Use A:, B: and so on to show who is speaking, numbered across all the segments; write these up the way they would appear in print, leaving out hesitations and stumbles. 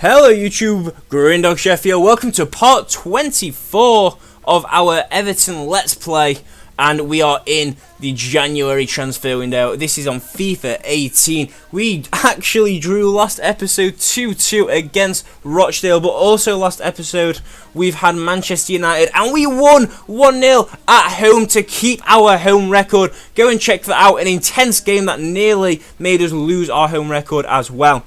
A: Hello YouTube, Grindog Chef here. Welcome to part 24 of our Everton Let's Play, and we are in the January transfer window. This is on FIFA 18. We actually drew last episode 2-2 against Rochdale, but also last episode we've had Manchester United and we won 1-0 at home to keep our home record. Go and check that out, an intense game that nearly made us lose our home record as well.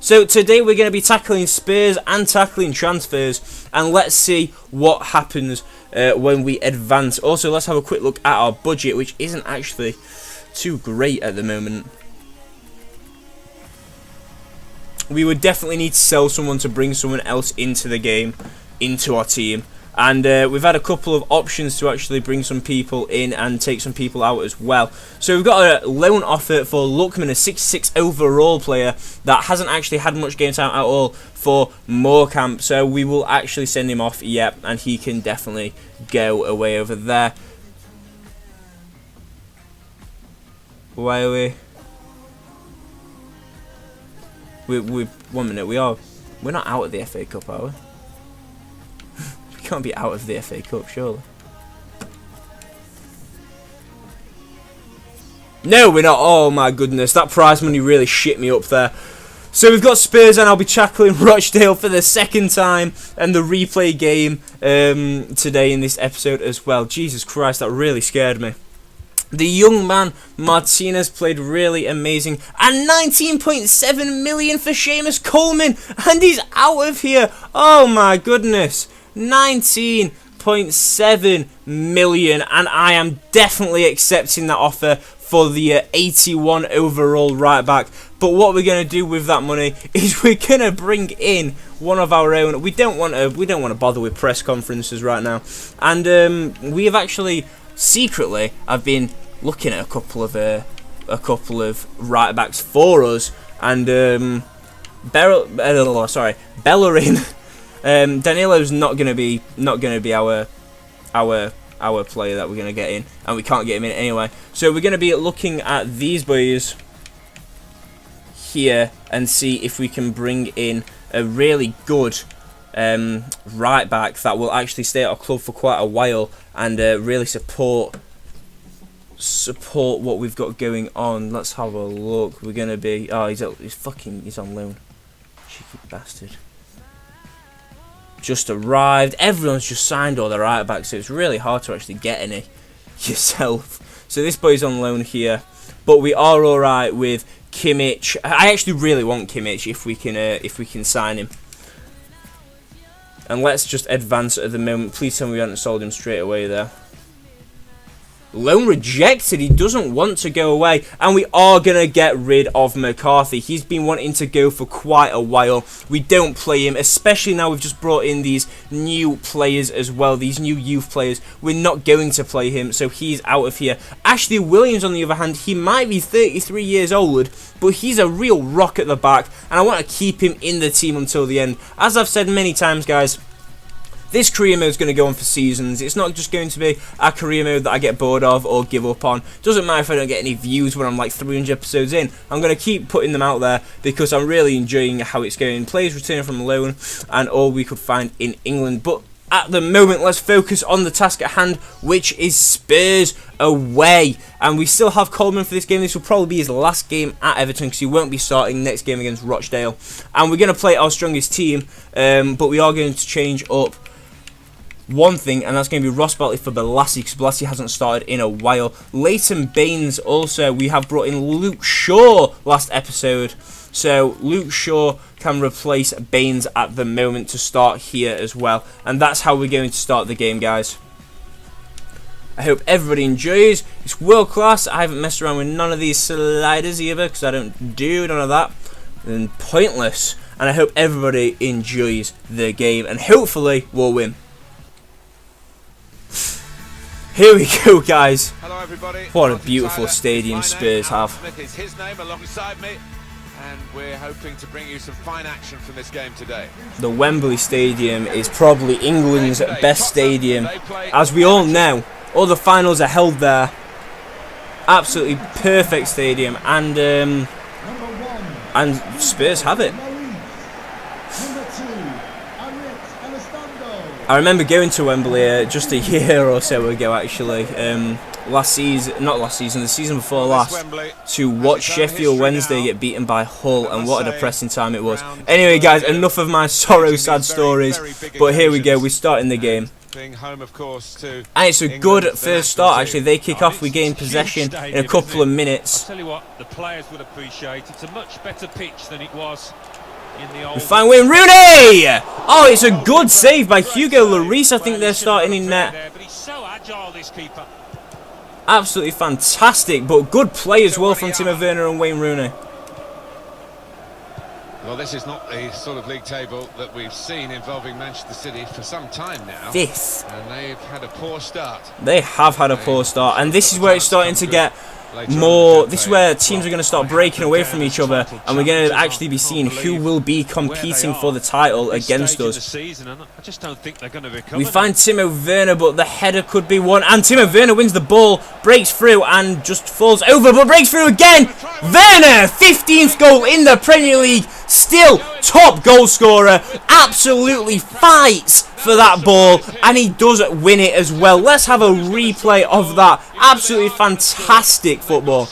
A: So today we're going to be tackling Spurs and tackling transfers, and let's see what happens when we advance. Also, let's have a quick look at our budget, which isn't actually too great at the moment. We would definitely need to sell someone to bring someone else into the game, into our team. And we've had a couple of options to actually bring some people in and take some people out as well. So we've got a loan offer for Lookman, a 66 overall player that hasn't actually had much game time at all for Morecamp. So we will actually send him off, yep, and he can definitely go away over there. Why are we? We 1 minute, we're not out of the FA Cup, are we? Can't be out of the FA Cup, surely. No, we're not. Oh my goodness, that prize money really shit me up there. So we've got Spurs, and I'll be tackling Rochdale for the second time, and the replay game today in this episode as well. Jesus Christ, that really scared me. The young man Martinez played really amazing, and 19.7 million for Seamus Coleman, and he's out of here. Oh my goodness. 19.7 million, and I am definitely accepting that offer for the 81 overall right back. But what we're going to do with that money is we're going to bring in one of our own. We don't want to bother with press conferences right now, and we have actually secretly I've been looking at a couple of right backs for us, and Bellerin. Danilo's not gonna be our player that we're gonna get in, and we can't get him in anyway. So we're gonna be looking at these boys here and see if we can bring in a really good right back that will actually stay at our club for quite a while and really support what we've got going on. Let's have a look. We're gonna be he's on loan, cheeky bastard. Just arrived. Everyone's just signed all their right backs, so it's really hard to actually get any yourself. So this boy's on loan here, but we are all right with Kimmich. I actually really want Kimmich if we can sign him. And let's just advance at the moment. Please tell me we haven't sold him straight away there. Loan rejected. He doesn't want to go away, and we are gonna get rid of McCarthy. He's been wanting to go for quite a while. We don't play him, especially now we've just brought in these new players as well, these new youth players. We're not going to play him, so he's out of here. Ashley Williams, on the other hand, he might be 33 years old, but he's a real rock at the back, and I want to keep him in the team until the end. As I've said many times, guys, this career mode is going to go on for seasons. It's not just going to be a career mode that I get bored of or give up on. Doesn't matter if I don't get any views when I'm like 300 episodes in. I'm going to keep putting them out there because I'm really enjoying how it's going. Players returning from loan and all we could find in England. But at the moment, let's focus on the task at hand, which is Spurs away. And we still have Coleman for this game. This will probably be his last game at Everton because he won't be starting next game against Rochdale. And we're going to play our strongest team, but we are going to change up one thing, and that's going to be Ross Bartley for Balassi, because Balassi hasn't started in a while. Leighton Baines also, we have brought in Luke Shaw last episode, so Luke Shaw can replace Baines at the moment to start here as well, and that's how we're going to start the game, guys. I hope everybody enjoys. It's world class. I haven't messed around with none of these sliders either, because I don't do none of that, and pointless. And I hope everybody enjoys the game, and hopefully we'll win. Here we go, guys.
B: Hello, everybody.
A: What a beautiful stadium Spurs have.
B: Smith is his name alongside me, and we're hoping to bring you some fine action from this game today.
A: The Wembley Stadium is probably England's best stadium. As we all know, all the finals are held there. Absolutely perfect stadium, and Spurs have it. I remember going to Wembley just a year or so ago, actually. Last season, not last season, the season before last, to watch Sheffield Wednesday get beaten by Hull, and what a depressing time it was. Anyway, guys, enough of my sorrow, sad stories. But here we go. We're starting the game. And it's a good first start, actually. They kick off, we gain possession in a couple of minutes.
C: I'll tell you what, the players would appreciate. It's a much better pitch than it was in the old.
A: We find Wayne Rooney! Oh, it's a good save by Hugo Lloris. I think they're starting in net.
C: But he's so agile, this keeper.
A: Absolutely fantastic, but good play as well from Timo Werner and Wayne Rooney.
B: Well, this is not the sort of league table that we've seen involving Manchester City for some time now. And they've had a poor start.
A: They have had a poor start, and this is where it's starting to get more. This is where teams are going to start breaking away from each other, and we're going to actually be seeing who will be competing for the title against us. We find Timo Werner, but the header could be one, and Timo Werner wins the ball, breaks through, and just falls over, but breaks through again. Werner, 15th goal in the Premier League, still top goal scorer, absolutely fights for that ball, and he does win it as well. Let's have a replay of that. Absolutely fantastic football.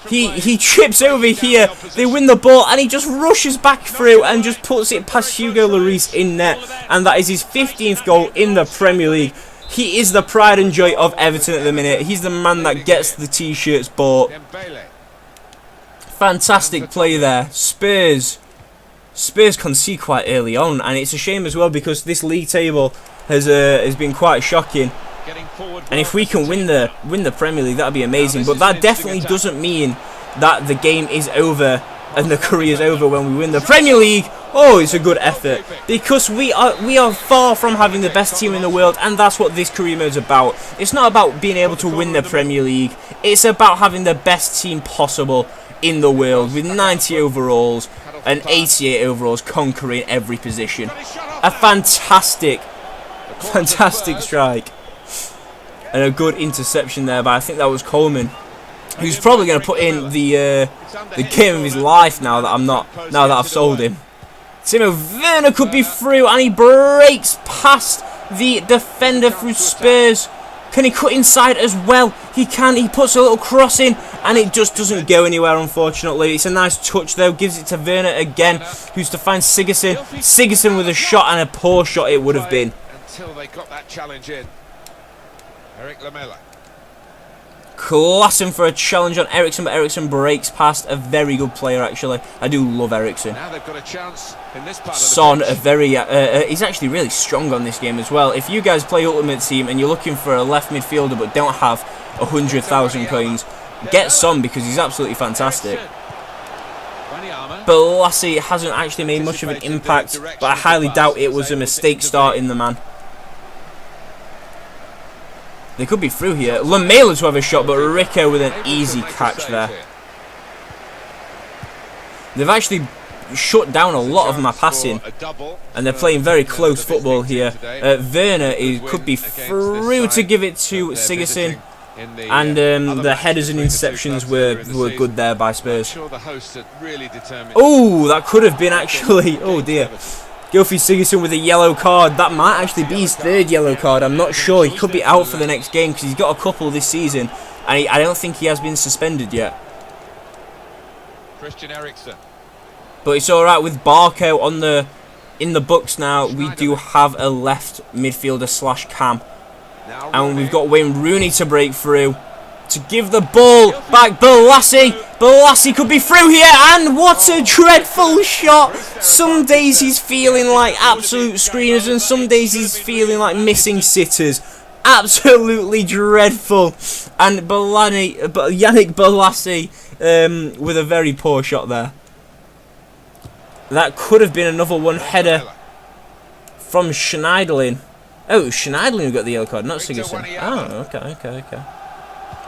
A: He trips over here, they win the ball, and he just rushes back through and just puts it past Hugo Lloris in net, and that is his 15th goal in the Premier League. He is the pride and joy of Everton at the minute. He's the man that gets the t-shirts bought. Fantastic play there. Spurs concede quite early on, and it's a shame as well because this league table has been quite shocking. And if we can win the Premier League, that'd be amazing. But that definitely doesn't mean that the game is over and the career is over when we win the Premier League. Oh, it's a good effort because we are far from having the best team in the world, and that's what this career mode is about. It's not about being able to win the Premier League. It's about having the best team possible in the world with 90 overalls and 88 overalls, conquering every position. A fantastic strike and a good interception there, but I think that was Coleman, who's probably going to put in the game of his life now that I've sold him. Timo Werner could be through, and he breaks past the defender through Spurs. Can he cut inside as well? He can. He puts a little cross in, and it just doesn't go anywhere, unfortunately. It's a nice touch, though. Gives it to Werner again, who's to find Sigurdsson. Sigurdsson with a shot, and a poor shot it would have been.
B: Until they got that challenge in. Eric Lamela.
A: Classing for a challenge on Ericsson, but Ericsson breaks past a very good player, actually. I do love Ericsson.
B: Now they've got a chance in this part of the
A: Son, a very he's actually really strong on this game as well. If you guys play Ultimate Team and you're looking for a left midfielder but don't have 100,000 coins, get Son because he's absolutely fantastic. But Lassie hasn't actually made much of an impact, but I highly doubt it was a mistake starting the man. They could be through here. Lamela to have a shot, but Rico with an easy catch there. They've actually shut down a lot of my passing, and they're playing very close football here. Werner could be through to give it to Sigurdsson, and the headers and interceptions were good there by Spurs. Oh, that could have been actually. Oh dear. Gylfi Sigurdsson with a yellow card. That might actually be his third yellow card. I'm not sure. He could be out for the next game because he's got a couple this season, and I don't think he has been suspended yet.
B: Christian Eriksen.
A: But it's all right with Barco in the books now. We do have a left midfielder / cam, and we've got Wayne Rooney to break through to give the ball back. Balassi could be through here, and what a dreadful shot. Some days he's feeling like absolute screeners, and some days he's feeling like missing sitters. Absolutely dreadful. And Yannick Balassi with a very poor shot there. That could have been another one header from Schneiderlin. Oh, Schneiderlin who got the yellow card, not Sigurdsson. Oh, okay.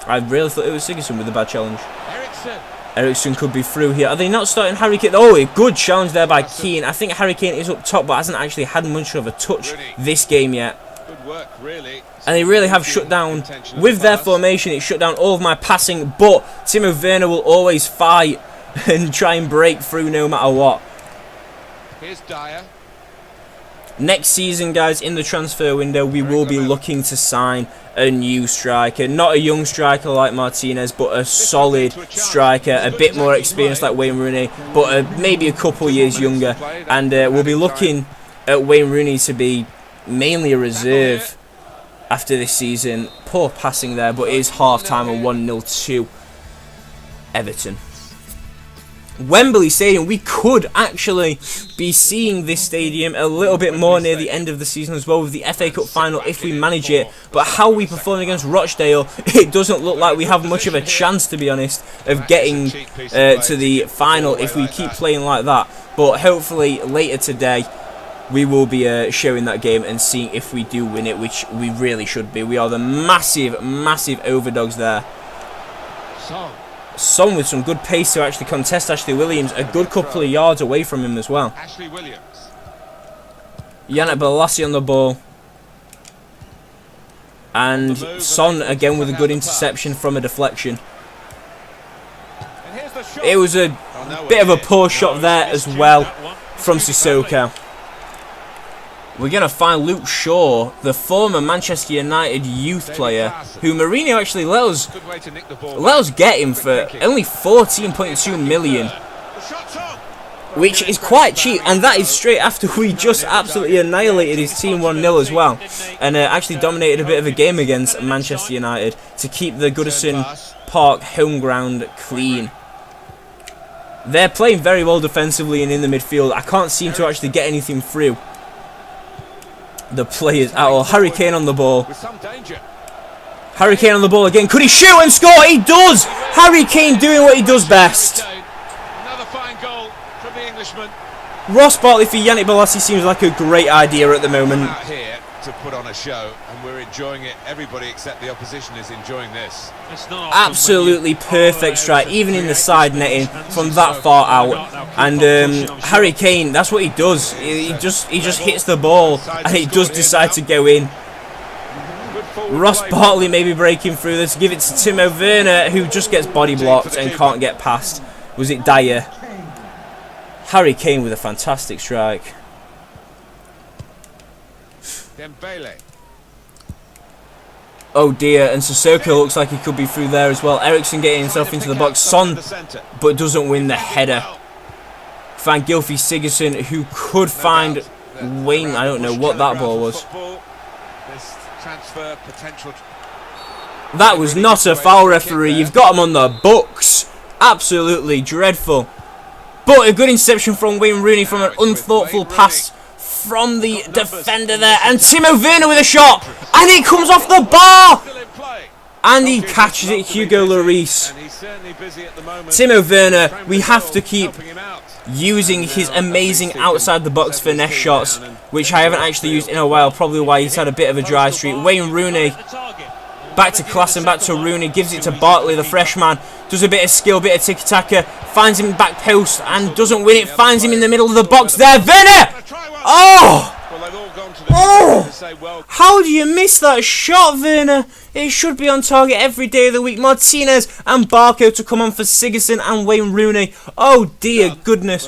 A: I really thought it was Sigurdsson with a bad challenge. Ericsson could be through here. Are they not starting Harry Kane? Oh, a good challenge there by Keane. I think Harry Kane is up top, but hasn't actually had much of a touch this game yet.
B: Good work, really.
A: And they really have shut down, with their formation, it shut down all of my passing, but Timo Werner will always fight and try and break through no matter what.
B: Here's Dyer.
A: Next season, guys, in the transfer window, we will be looking to sign a new striker. Not a young striker like Martinez, but a solid striker, a bit more experienced like Wayne Rooney, but maybe a couple years younger. And we'll be looking at Wayne Rooney to be mainly a reserve after this season. Poor passing there, but it is half-time and 1-0 to Everton. Wembley Stadium, we could actually be seeing this stadium a little bit more near the end of the season as well with the FA Cup final if we manage it. But how we perform against Rochdale, it doesn't look like we have much of a chance, to be honest, of getting to the final if we keep playing like that. But hopefully later today we will be showing that game and seeing if we do win it, which we really should be. We are the massive overdogs there. Son with some good pace to actually contest Ashley Williams, a good couple of yards away from him as well.
B: Ashley Williams.
A: Yannick Bolasie on the ball. And Son again with a good interception from a deflection. It was a bit of a poor shot there as well from Sissoko. We're going to find Luke Shaw, the former Manchester United youth player, who Mourinho actually let us get him for only 14.2 million, which is quite cheap, and that is straight after we just absolutely annihilated his team 1-0 as well, and actually dominated a bit of a game against Manchester United to keep the Goodison Park home ground clean. They're playing very well defensively and in the midfield. I can't seem to actually get anything through the players at all. Harry Kane on the ball. Harry Kane on the ball again. Could he shoot and score? He does! Harry Kane doing what he does best.
B: Another fine goal from the Englishman.
A: Ross Bartley for Yannick Bolasie seems like a great idea at the moment.
B: Out here to put on a show, and we're enjoying it. Everybody except the opposition is enjoying this.
A: Absolutely perfect strike, even in the side netting from that far out. And Harry Kane, that's what he does. He just hits the ball, and he does decide to go in. Ross Bartley maybe breaking through this. Give it to Timo Werner, who just gets body blocked and can't get past. Was it Dyer? Harry Kane with a fantastic strike.
B: Dembele.
A: Oh dear, and Sissoko looks like he could be through there as well. Ericsson getting himself into the box. Son, but doesn't win the header. Find Gylfi Sigurdsson, who could find Wayne. I don't know what that ball was. That was not a foul, referee. You've got him on the books. Absolutely dreadful. But a good interception from Wayne Rooney from an unthoughtful pass from the defender there. And Timo Werner with a shot. And it comes off the bar. And he catches it, Hugo Lloris. Timo Werner, we have to keep using his amazing outside the box finesse shots, which I haven't actually used in a while, probably why he's had a bit of a dry streak. Wayne Rooney, back to class and back to Rooney, gives it to Bartley, the freshman, does a bit of skill, bit of tiki-taka, finds him back post and doesn't win it, finds him in the middle of the box there. Werner! Oh! Oh! How do you miss that shot, Werner? It should be on target every day of the week. Martinez and Barco to come on for Sigurdsson and Wayne Rooney. Oh dear goodness.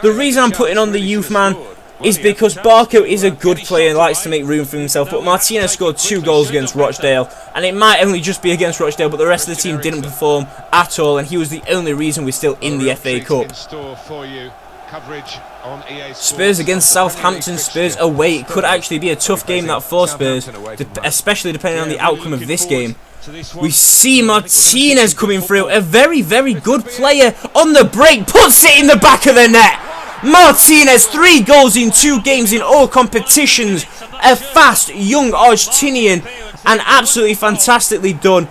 A: The reason I'm putting on the youth man is because Barco is a good player and likes to make room for himself, but Martinez scored 2 goals against Rochdale, and it might only just be against Rochdale, but the rest of the team didn't perform at all, and he was the only reason we're still in the FA Cup. Spurs against Southampton. Spurs away. It could actually be a tough game that for Spurs, especially depending on the outcome of this game. We see Martinez coming through, a very good player on the break, puts it in the back of the net. Martinez, 3 goals in 2 games in all competitions. A fast young Argentinian, and absolutely fantastically done.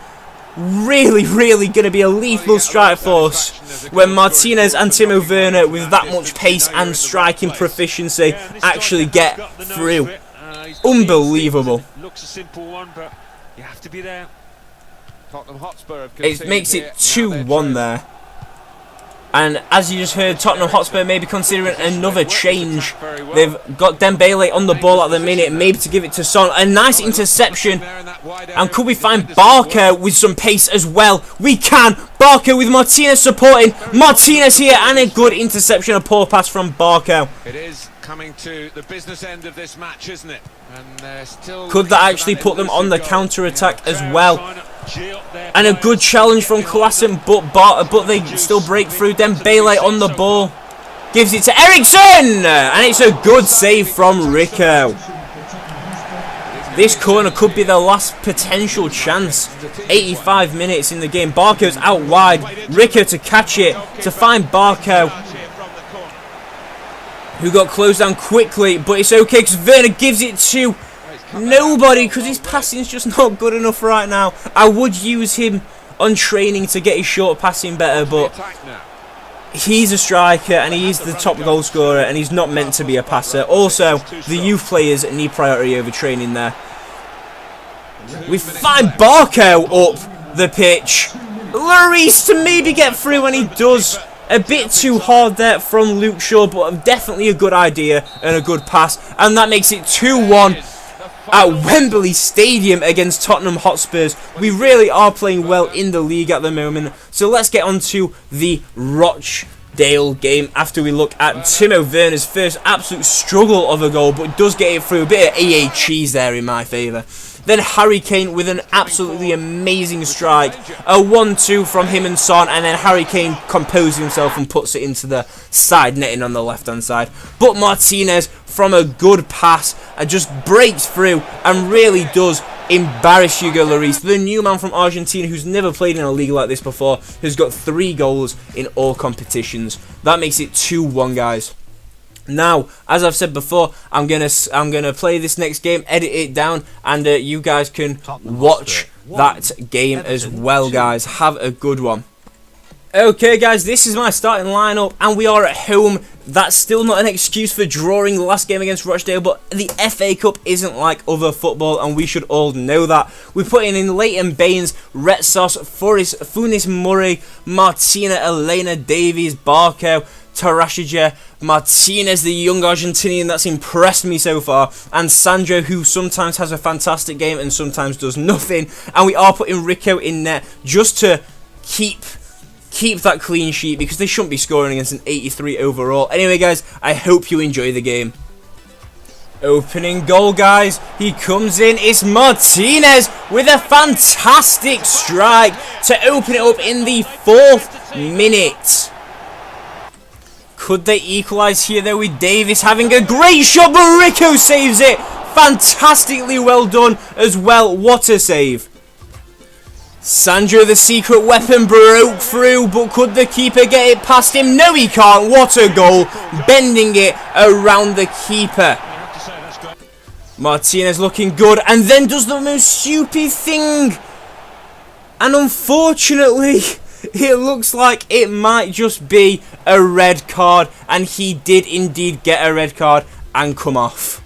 A: Really going to be a lethal strike force when Martinez and Timo Werner, with that much pace and striking proficiency, actually get through. Unbelievable.
C: Looks a simple one, but you have to be there.
A: It makes it 2-1 there. And as you just heard, Tottenham Hotspur may be considering another change. They've got Dembele on the ball at the minute, maybe to give it to Son. A nice interception. And could we find Barker with some pace as well? We can. Barker with Martinez supporting. Martinez here, and a good interception. A poor pass from Barker.
B: It is coming to the business end of this match, isn't it? And still
A: could that actually put them on the counter-attack as well? And a good challenge from Klassen, but they still break through. Dembele on the ball. Gives it to Eriksson! And it's a good save from Rico. This corner could be the last potential chance. 85 minutes in the game. Barco's out wide. Rico to catch it. To find Barco, who got closed down quickly. But it's okay because Werner gives it to nobody because his passing's just not good enough right now. I would use him on training to get his short passing better, but he's a striker and he's the top goal scorer and he's not meant to be a passer. Also, the youth players need priority over training there. We find Barco up the pitch. Lloris to maybe get through, and he does. A bit too hard there from Luke Shaw, but definitely a good idea and a good pass. And that makes it 2-1 at Wembley Stadium against Tottenham Hotspurs. We really are playing well in the league at the moment. So let's get on to the Rochdale game after we look at Timo Werner's first absolute struggle of a goal, but does get it through. A bit of EA cheese there in my favour. Then Harry Kane with an absolutely amazing strike. A 1-2 from him and Son, and then Harry Kane composes himself and puts it into the side netting on the left-hand side. But Martinez, from a good pass, just breaks through and really does embarrass Hugo Lloris, the new man from Argentina who's never played in a league like this before, who's got 3 goals in all competitions. That makes it 2-1, guys. Now, as I've said before, I'm gonna play this next game, edit it down, and you guys can watch that game as well, guys. Have a good one. Okay, guys, this is my starting lineup, and we are at home. That's still not an excuse for drawing the last game against Rochdale, but the FA Cup isn't like other football, and we should all know that. We put in Leighton Baines, Retsos, Funes Murray, Martina, Elena Davies, Barco, Tarashija, Martinez, the young Argentinian that's impressed me so far, and Sandro, who sometimes has a fantastic game and sometimes does nothing. And we are putting Rico in net just to keep that clean sheet, because they shouldn't be scoring against an 83 overall. Anyway, guys, I hope you enjoy the game. Opening goal, guys. He comes in. It's Martinez with a fantastic strike to open it up in the 4th minute. Could they equalise here, though, with Davis having a great shot, but Rico saves it. Fantastically well done as well. What a save. Sandro, the secret weapon, broke through, but could the keeper get it past him? No, he can't. What a goal. Bending it around the keeper. Martinez looking good, and then does the most stupid thing. And unfortunately, it looks like it might just be a red card, and he did indeed get a red card and come off.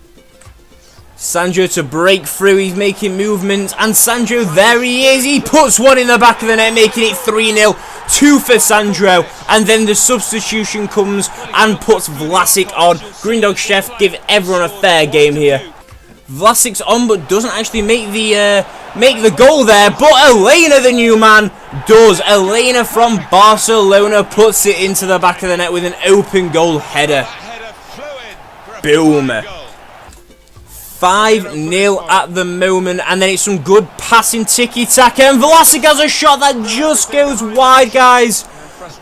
A: Sandro to break through, he's making movements, and Sandro, there he is, he puts one in the back of the net, making it 3-0, 2 for Sandro, and then the substitution comes and puts Vlasic on. Greendog Chef give everyone a fair game here. Vlasic's on, but doesn't actually make the goal there, but Elena, the new man, does. Elena from Barcelona puts it into the back of the net with an open goal header. Boom. 5-0 at the moment, and then it's some good passing tiki-taka, and Vlasic has a shot that just goes wide, guys.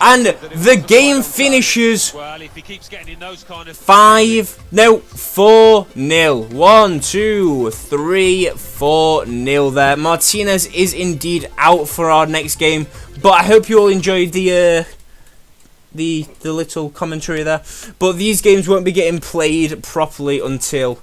A: And the game finishes 4-0. 1, 2, 3, 4-0 there. Martinez is indeed out for our next game, but I hope you all enjoyed the little commentary there. But these games won't be getting played properly until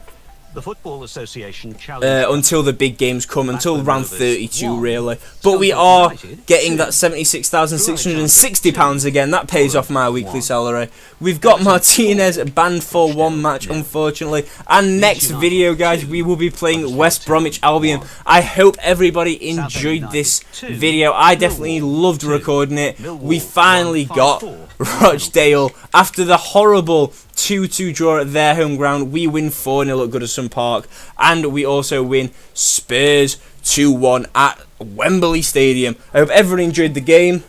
D: The Football Association challenged
A: until the big games come, until round 32 really. But we are getting that £76,660 again. That pays off my weekly salary. We've got Martinez banned for one match, unfortunately. And next video, guys, we will be playing West Bromwich Albion. I hope everybody enjoyed this video. I definitely loved recording it. We finally got Rochdale after the horrible 2-2 draw at their home ground. We win 4-0 at Goodison Park, and we also win Spurs 2-1 at Wembley Stadium. I hope everyone enjoyed the game,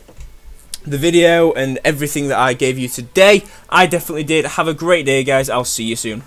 A: the video, and everything that I gave you today. I definitely did. Have a great day, guys. I'll see you soon.